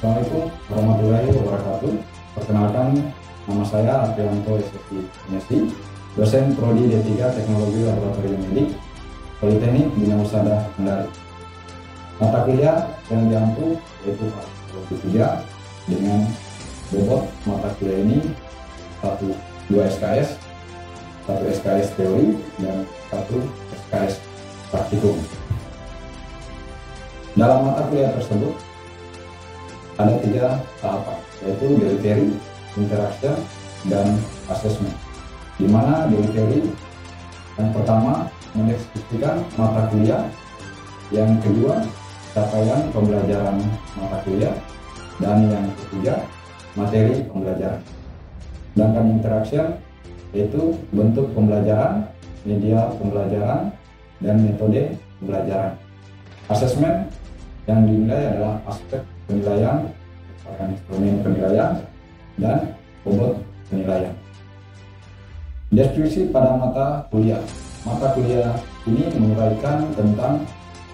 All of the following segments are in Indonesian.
Assalamualaikum warahmatullahi wabarakatuh. Perkenalkan, nama saya Ardianto SFI MSI, dosen Prodi D3 Teknologi Laboratorium Medik, Politeknik Bina Usaha Kendari. Mata kuliah yang diampu yaitu Biologi 3 dengan bobot mata kuliah ini 2 SKS, 1 SKS teori dan 1 SKS praktikum. Dalam mata kuliah tersebut ada 3 tahapan, yaitu delivery, interaction, dan assessment. Di mana delivery yang pertama mendeskripsikan mata kuliah, yang kedua capaian pembelajaran mata kuliah, dan yang ketiga materi pembelajaran. Sedangkan interaction yaitu bentuk pembelajaran, media pembelajaran, dan metode pembelajaran. Assessment yang dinilai adalah aspek penilaian, instrumen penilaian, dan bobot penilaian. Deskripsi pada mata kuliah. Mata kuliah ini menguraikan tentang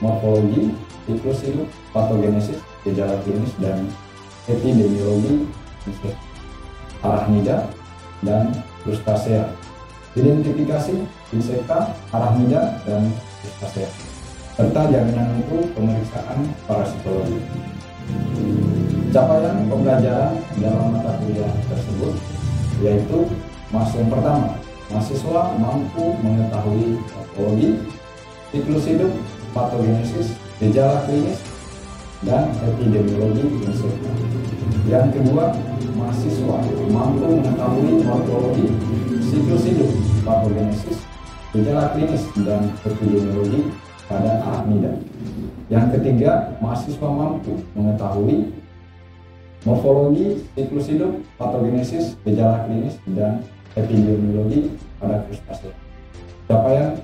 morfologi, siklus hidup, patogenesis, gejala klinis, dan epidemiologi arachnida dan crustacea. Identifikasi insekta, arachnida, dan crustacea, serta jaminan mutu pemeriksaan parasitologi. Capaian pembelajaran dalam mata kuliah tersebut yaitu yang pertama, mahasiswa mampu mengetahui morfologi, siklus hidup, patogenesis, gejala klinis, dan epidemiologi insekta. Yang kedua, mahasiswa mampu mengetahui morfologi, siklus hidup, patogenesis, gejala klinis, dan epidemiologi pada arachnida. Yang ketiga, mahasiswa mampu mengetahui morfologi, siklus hidup, patogenesis, gejala klinis, dan epidemiologi pada crustacea. Capaian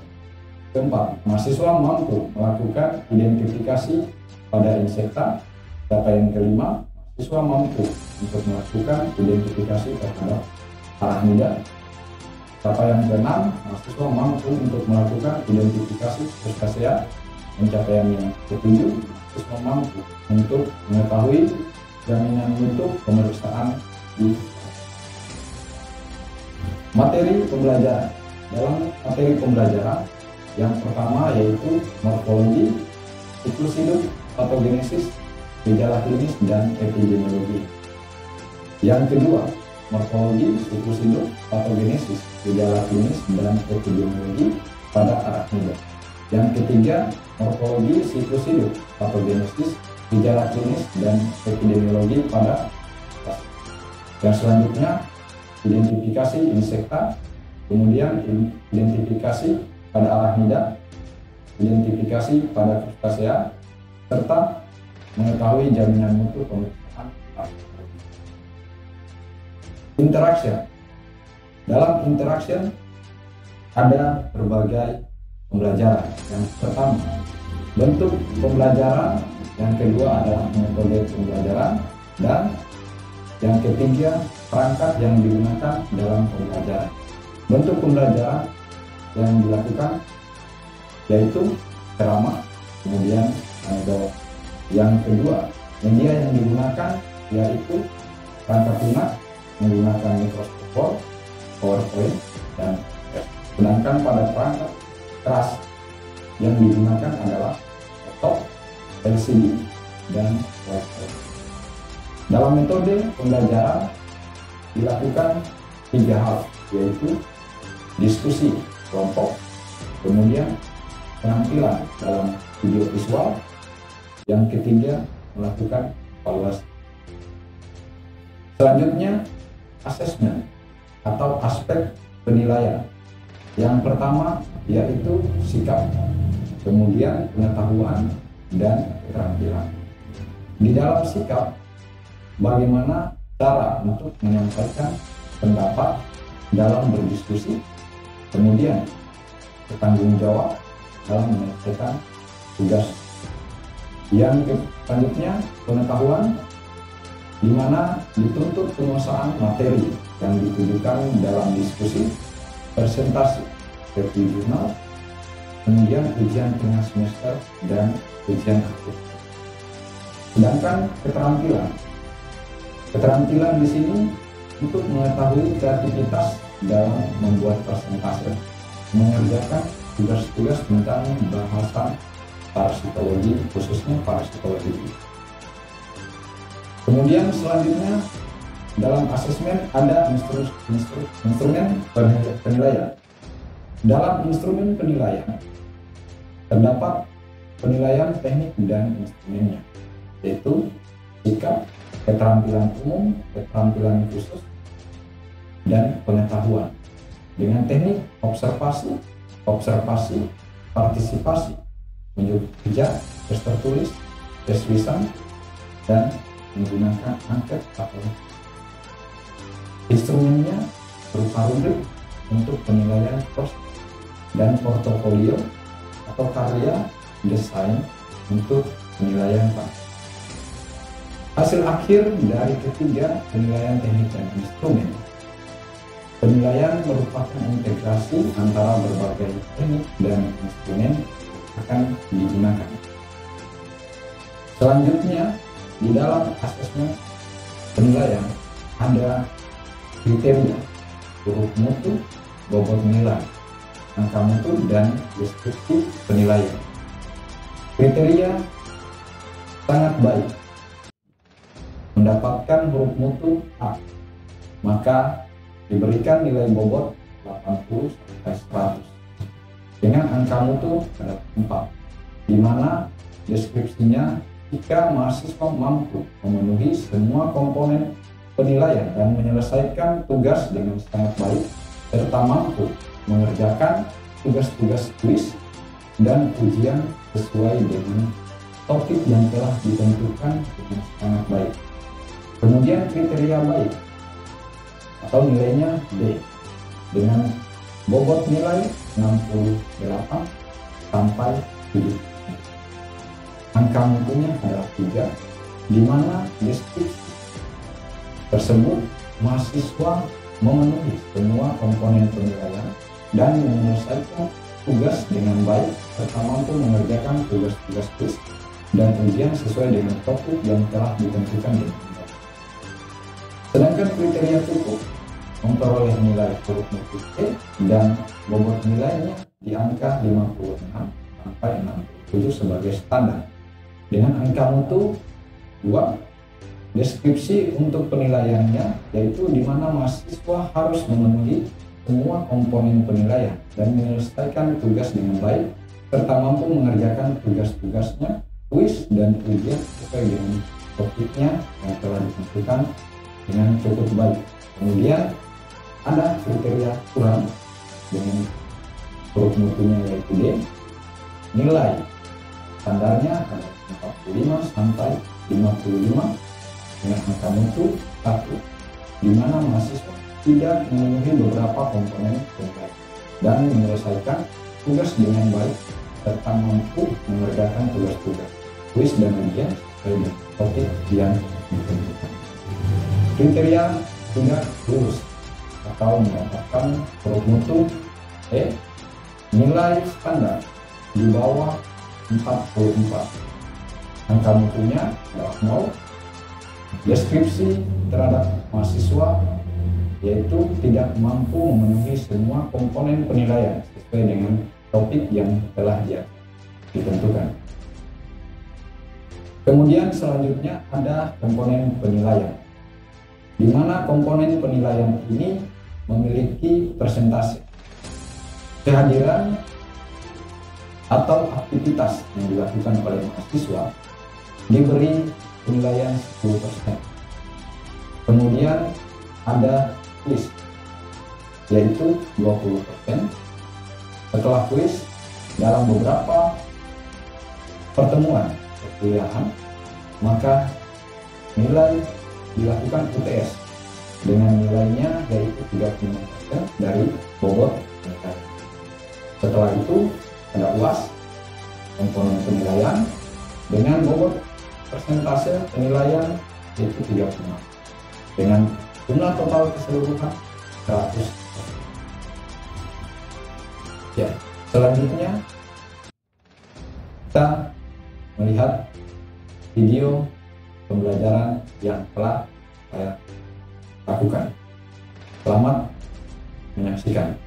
keempat, mahasiswa mampu melakukan identifikasi pada insekta. Capaian kelima, mahasiswa mampu untuk melakukan identifikasi terhadap arachnida. Capaian keenam, mahasiswa mampu untuk melakukan identifikasi crustacea. Pencapaian yang ketujuh, mahasiswa mampu untuk mengetahui jaminan mutu pemeriksaan di materi pembelajaran. Dalam materi pembelajaran yang pertama yaitu morfologi, siklus hidup, patogenesis, gejala klinis, dan epidemiologi. Yang kedua, morfologi, siklus hidup, patogenesis, gejala klinis, dan epidemiologi pada arachnida. Yang ketiga, morfologi, siklus hidup, patogenesis, gejala klinis, dan epidemiologi pada crustacea. Yang selanjutnya, identifikasi insekta, kemudian identifikasi pada arachnida, identifikasi pada crustacea, serta mengetahui jaminan mutu pemeriksaan parasitologi. Interaction. Dalam interaction ada berbagai pembelajaran. Yang pertama, bentuk pembelajaran. Yang kedua adalah metode pembelajaran. Dan yang ketiga, perangkat yang digunakan dalam pembelajaran. Bentuk pembelajaran yang dilakukan yaitu ceramah, kemudian anekdot. Yang kedua, media yang digunakan yaitu perangkat lunak menggunakan Microsoft Word, PowerPoint, dan sedangkan pada perangkat keras yang digunakan adalah laptop, LCD, dan whiteboard. Dalam metode pembelajaran dilakukan 3 hal, yaitu diskusi kelompok, kemudian penampilan dalam video visual, yang ketiga melakukan evaluasi. Selanjutnya, assessment atau aspek penilaian. Yang pertama yaitu sikap, kemudian pengetahuan, dan keterampilan. Di dalam sikap, bagaimana cara untuk menyampaikan pendapat dalam berdiskusi, kemudian bertanggung jawab dalam menyelesaikan tugas. Yang selanjutnya, pengetahuan, di mana dituntut penguasaan materi yang ditujukan dalam diskusi, presentasi, review jurnal, kemudian ujian tengah semester, dan ujian akhir. Sedangkan keterampilan Keterampilan di sini untuk mengetahui kreativitas dalam membuat presentase, mengerjakan tugas-tugas tentang bahasan parapsikologi, khususnya parapsikologi. Kemudian selanjutnya dalam asesmen ada instrumen penilaian. Dalam instrumen penilaian terdapat penilaian teknik dan instrumennya, yaitu sikap, keterampilan umum, keterampilan khusus, dan pengetahuan. Dengan teknik observasi, partisipasi, unjuk kerja, tes tertulis, tes lisan, dan menggunakan angket atau instrumennya berupa rubrik untuk penilaian proses dan portofolio atau karya desain untuk penilaian praktik. Hasil akhir dari ketiga penilaian teknik dan instrumen. Penilaian merupakan integrasi antara berbagai teknik dan instrumen yang akan digunakan. Selanjutnya, di dalam asesmen penilaian ada kriteria, huruf mutu, bobot nilai, angka mutu, dan deskripsi penilaian. Kriteria sangat baik, mendapatkan huruf mutu A, maka diberikan nilai bobot 80 sampai 100 dengan angka mutu adalah 4, di mana deskripsinya jika mahasiswa mampu memenuhi semua komponen penilaian dan menyelesaikan tugas dengan sangat baik serta mampu mengerjakan tugas-tugas kuis dan ujian sesuai dengan topik yang telah ditentukan dengan sangat baik. Kemudian kriteria baik atau nilainya B dengan bobot nilai 68 sampai 70. Angka mutunya adalah 3, di mana deskripsi tersebut mahasiswa memenuhi semua komponen penilaian dan menyelesaikan tugas dengan baik serta mampu mengerjakan tugas-tugas kuis dan ujian sesuai dengan topik yang telah ditentukan dengan baik. Sedangkan kriteria cukup memperoleh nilai huruf mutu E dan bobot nilainya di angka 56 sampai 67 sebagai standar. Dengan angka mutu 2, deskripsi untuk penilaiannya yaitu di mana mahasiswa harus memenuhi semua komponen penilaian dan menyelesaikan tugas dengan baik serta mampu mengerjakan tugas-tugasnya, kuis dan ujian sesuai dengan topiknya yang telah ditentukan dengan cukup baik. Kemudian ada kriteria kurang dengan huruf mutunya yaitu D, nilai standarnya adalah 45 sampai 55 dengan angka mutu 1, di mana mahasiswa tidak memenuhi beberapa komponen penilaian dan menyelesaikan tugas dengan baik serta mampu mengerjakan tugas-tugas kuis dan ujian sesuai dengan topik yang ditentukan. Kriteria tidak lulus atau mendapatkan huruf mutu E, nilai standar di bawah 44. Angka mutunya adalah 0. Deskripsi terhadap mahasiswa yaitu tidak mampu memenuhi semua komponen penilaian sesuai dengan topik yang telah dia ditentukan. Kemudian selanjutnya ada komponen penilaian, di mana komponen penilaian ini memiliki persentase kehadiran atau aktivitas yang dilakukan oleh mahasiswa diberi penilaian 10%. Kemudian ada kuis yaitu 20%. Setelah kuis dalam beberapa pertemuan perkuliahan maka nilai dilakukan UTS dengan nilainya yaitu 35% dari bobot nilai. Setelah itu ada UAS komponen penilaian dengan bobot persentase penilaian yaitu 35 dengan jumlah total keseluruhan 100. Ya, selanjutnya kita melihat video pembelajaran yang telah saya lakukan. Selamat menyaksikan.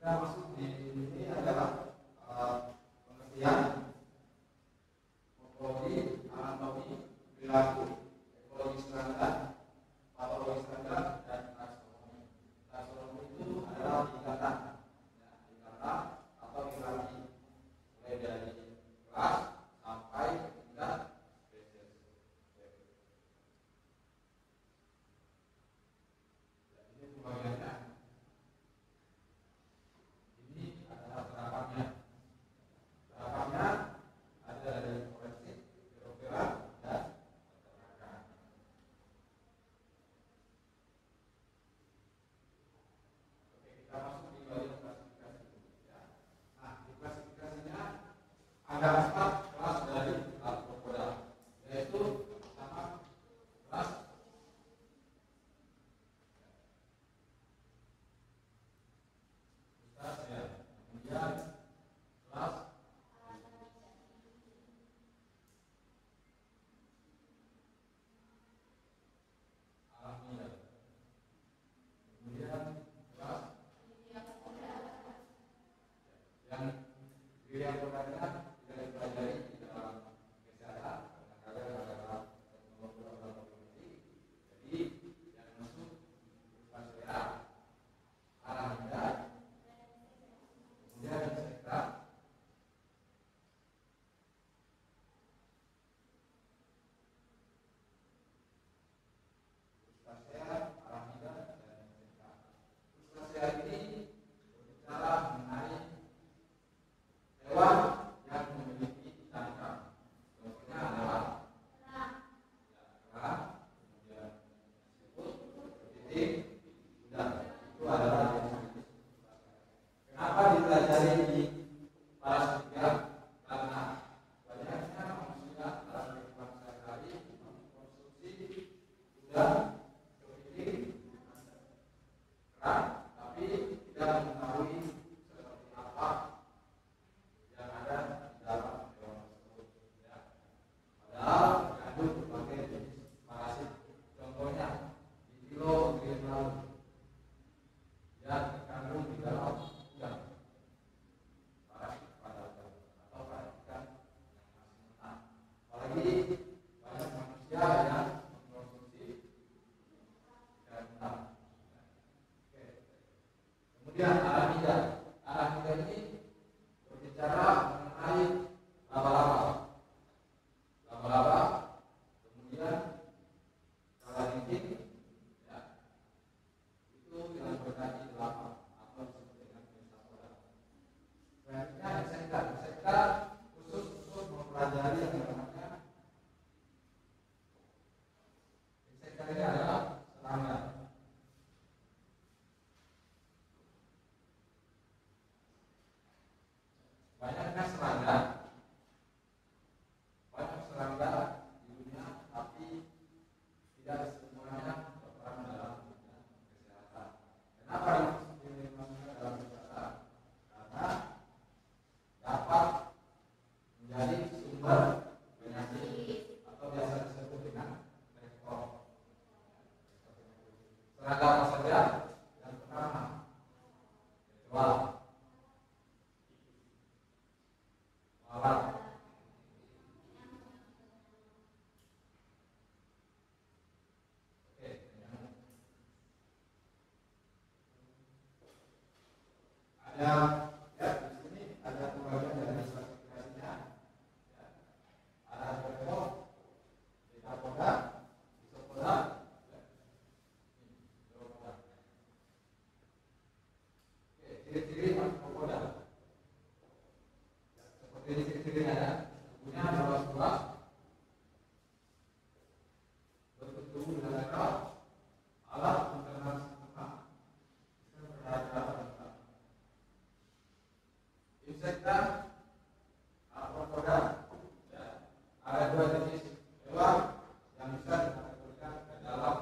Kita masuk di ini adalah pengertian morfologi, anatomi, perilaku, ekologi standar, patologi standar, dan taksonomi. Taksonomi itu adalah tingkatan, tingkatan atau hierarki, mulai dari kelas sampai ke tingkat spesies. Ini pembagiannya. tidak semuanya berperan dalam kesehatan. Kenapa dimasukkan dalam kesehatan? Karena dapat menjadi sumber penyakit atau biasa disebut dengan rektor. Serangga apa saja? Yang pertama, kecoa, lalat, ada ya di sini ada pembagian dari klasifikasinya. Ya. Ada rektor, metapoda, isopoda, ya. Isopoda. Oke, ciri-ciri arthropoda. Ya, seperti ini ciri-cirinya ya. Tubuhnya luas-luas, bentuk tubuh bilateral, alat internal sempurna. Insekta arthropoda, ya. Ada dua jenis hewan yang bisa dikategorikan ke dalam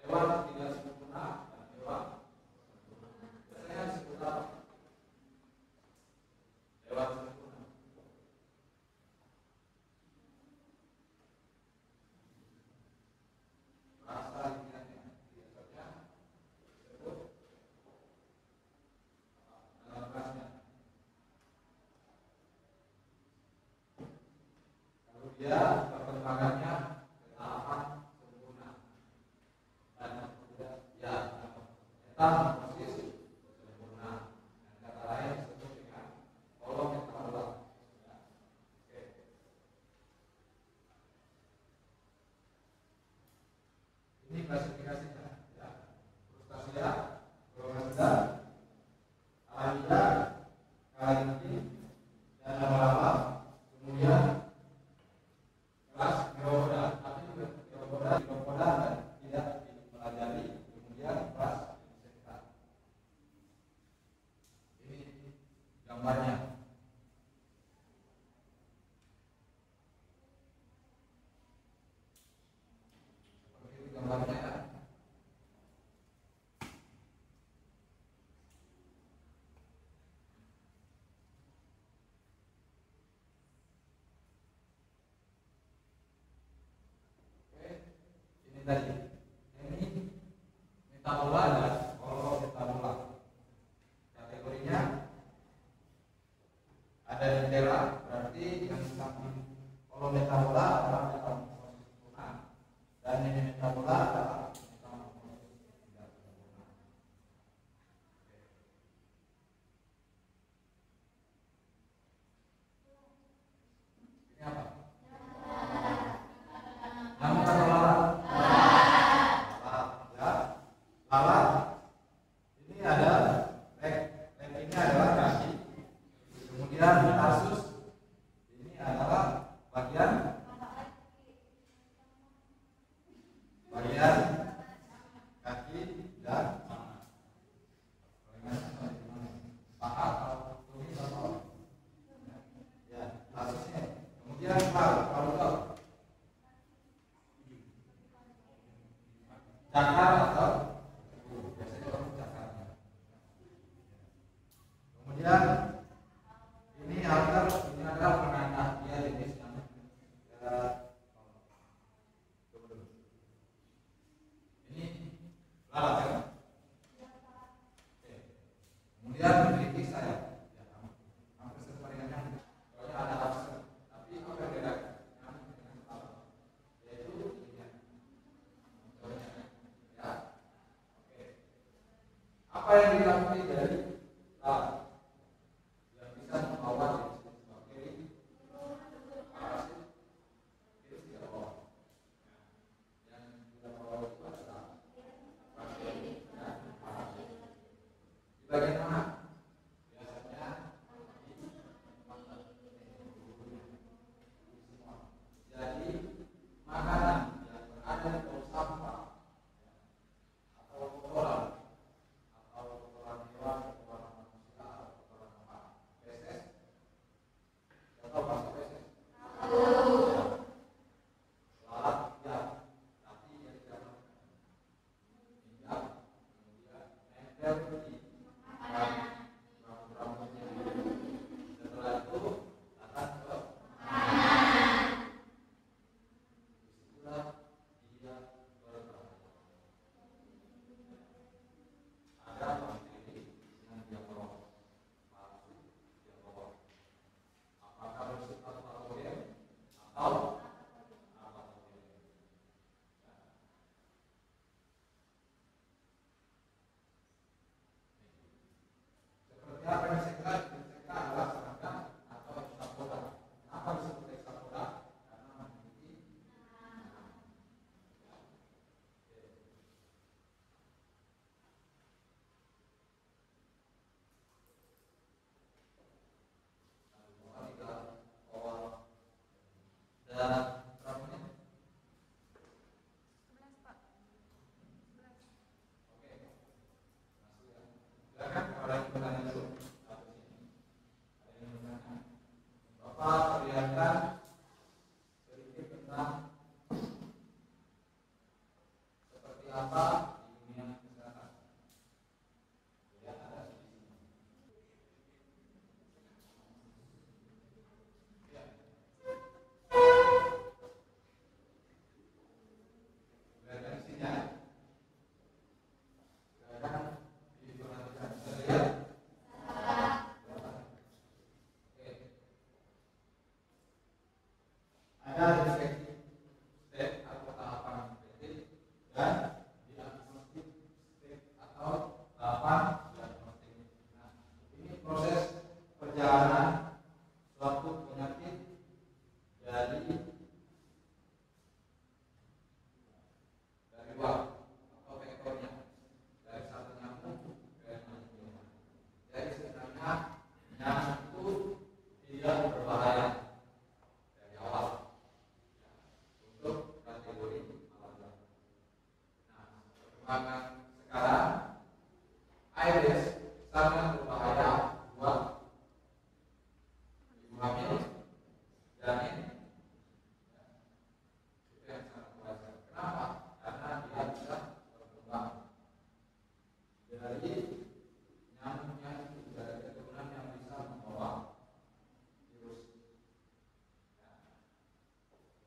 hewan tidak sempurna dan hewan sempurna. Biasanya disebut apa? Hewan sempurna. Rasa lingkungannya biasanya disebut dalam kelasnya. Lalu dia perkembangannya ke tahapan sempurna dan ya metamorfosis sempurna. Dan kata lain disebut dengan holometabola. Ya. Oke. Ini klasifikasinya. Ya. Crustacea, Chlamydia, Annelida, Calamity, dan lama-lama kemudian kelas Neuropoda. Tapi Neuropoda dan tidak dipelajari. Kemudian kelas insekta. Ini gambarnya. Seperti itu gambarnya ya. Oke, ini tadi. Ini metabola dan holometabola. Kategorinya ada dendera, berarti yang samping holometabola adalah metamorfosis sempurna dan ini metabola adalah metamorfosis tidak sempurna. Ini apa? Nyamuk atau lalat? Lalat, ya. Lalat. Ini ada leg ini adalah kaki. Kemudian tarsus ini adalah bagian kaki dan paha atau tumis atau ya tarsusnya. Kemudian paru cakar atau biasanya orang cakarnya. Kemudian ini adalah penanda dia jenis yang ini lalat ya. Oke. Kemudian memiliki sayap. Ya, hampir seperti dengan nyamuk. Soalnya ada absen. Tapi apa yang bedakan nyamuk dengan lalat? Yaitu ini ya. Contohnya ya. perkembangan sekarang, Aedes sangat berbahaya buat ibu hamil, janin. Itu yang sangat berbahaya. Kenapa? Karena dia bisa berkembang dari nyamuk yang dari keturunan yang bisa membawa virus.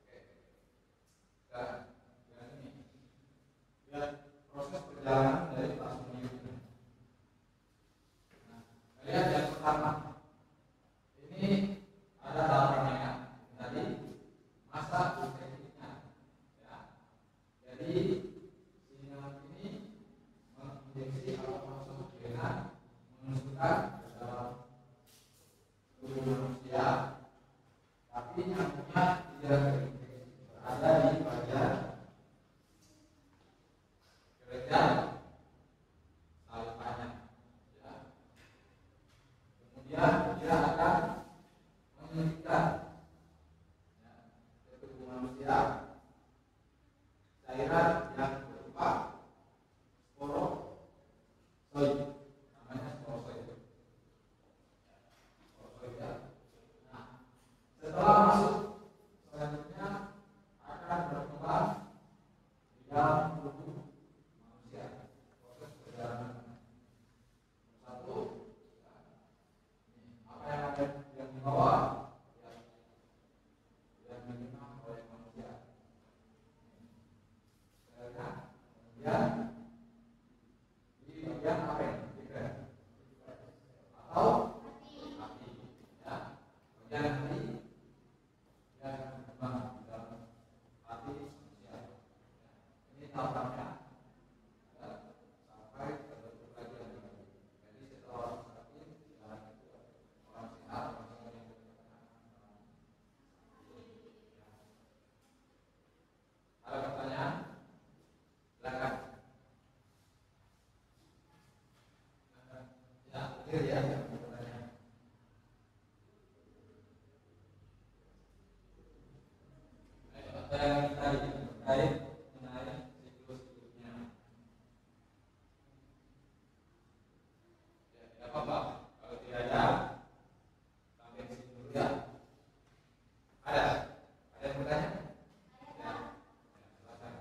Oke. Dan ini lihat proses perjalanan dari plasmodium. Lihat yang pertama, ini ada tahapannya tadi, masa infeksinya. Ya. Jadi si nyamuk ini menginjeksi atau masuk dengan menunjukkan ke dalam tubuh manusia, tapi nyamuknya tidak terinfeksi, berada di bagian kelenjar salivannya. Ya. Kemudian dia akan menyuntikkan ke tubuh manusia cairan yang berupa sporozoid, namanya sporozoid. Ya. Nah, setelah masuk, selanjutnya akan berkembang di dalam tubuh manusia. Proses perjalanan satu, apa yang ada yang di bawah yang diminum oleh manusia. Kemudian di bagian apa yang atau hati, ya, bagian hati yang berkembang di dalam hati manusia. Ini tahapannya sampai terbentuk lagi. Jadi setelah orang sakit, orang sehat, orang yang ada pertanyaan? Silakan. Ya, clear ya, pertanyaan. Ada yang tadi terkait mengenai siklus-siklusnya. Ya, tidak apa-apa. Kalau tidak ada, sampai di situ dulu ya. Ada yang bertanya? Ya, silakan.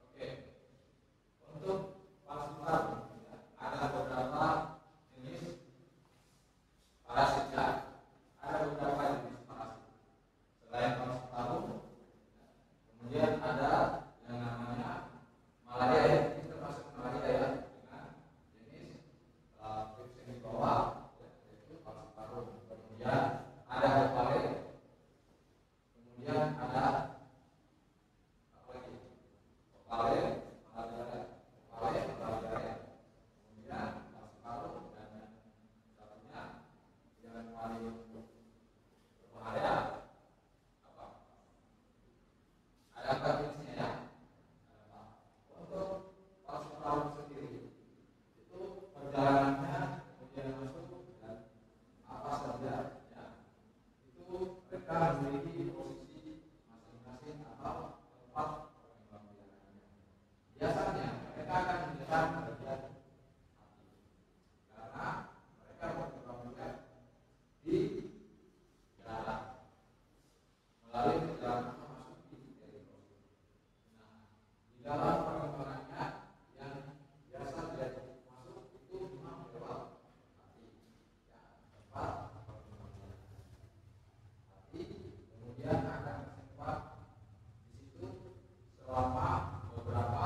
Oke. Untuk paru-paru ada beberapa jenis parasit ya. Ada beberapa jenis parasit. Selain paru-paru, kemudian ada yang namanya malaria ya. Ini termasuk malaria ya, dengan jenis virus yang dibawa yaitu paru-paru. Kemudian ada opale. Kemudian ada apa lagi? Opale, malaria. Kemudian paru-paru dan satunya yang paling berbahaya apa? Ada empat jenisnya ya. Untuk paru-paru sendiri itu perjalanannya kemudian masuk dan apa saja ya. Itu mereka memiliki posisi masing-masing atau tempat perkembangan biakannya. Biasanya mereka akan menyerang bagian hati karena mereka berkembang biak di darah melalui perjalanan memasuki eritrosit. Nah, di dalam perkembangannya yang biasa tidak masuk itu memang lewat hati, ya, tempat perkembangan hati. Kemudian akan sempat di situ selama beberapa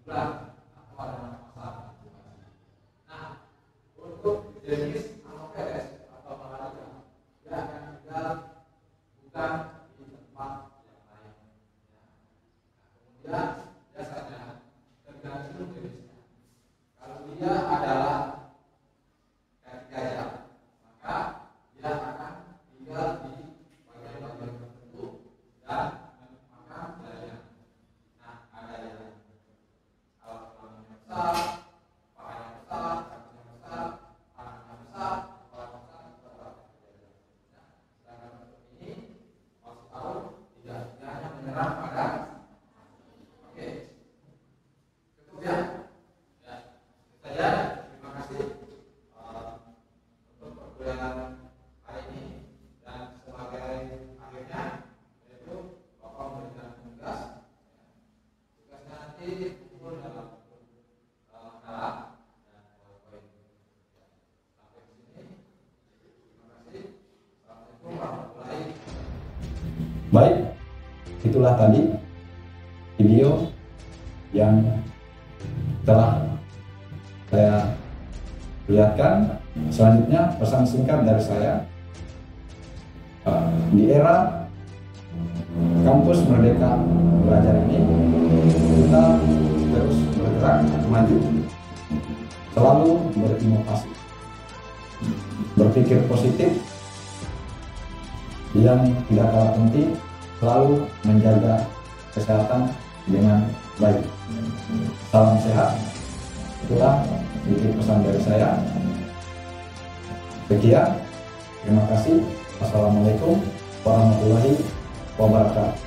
bulan atau ada masa inkubasi. Nah, untuk jenis Anopheles atau malaria, dia akan tinggal bukan di Baik, itulah tadi video yang telah saya lihatkan. Selanjutnya pesan singkat dari saya. Di era kampus Merdeka Belajar ini, kita terus bergerak maju, selalu berinovasi, berpikir positif, yang tidak kalah penting selalu menjaga kesehatan dengan baik. Salam sehat. Itulah sedikit pesan dari saya. Sekian, terima kasih. Assalamualaikum warahmatullahi wabarakatuh.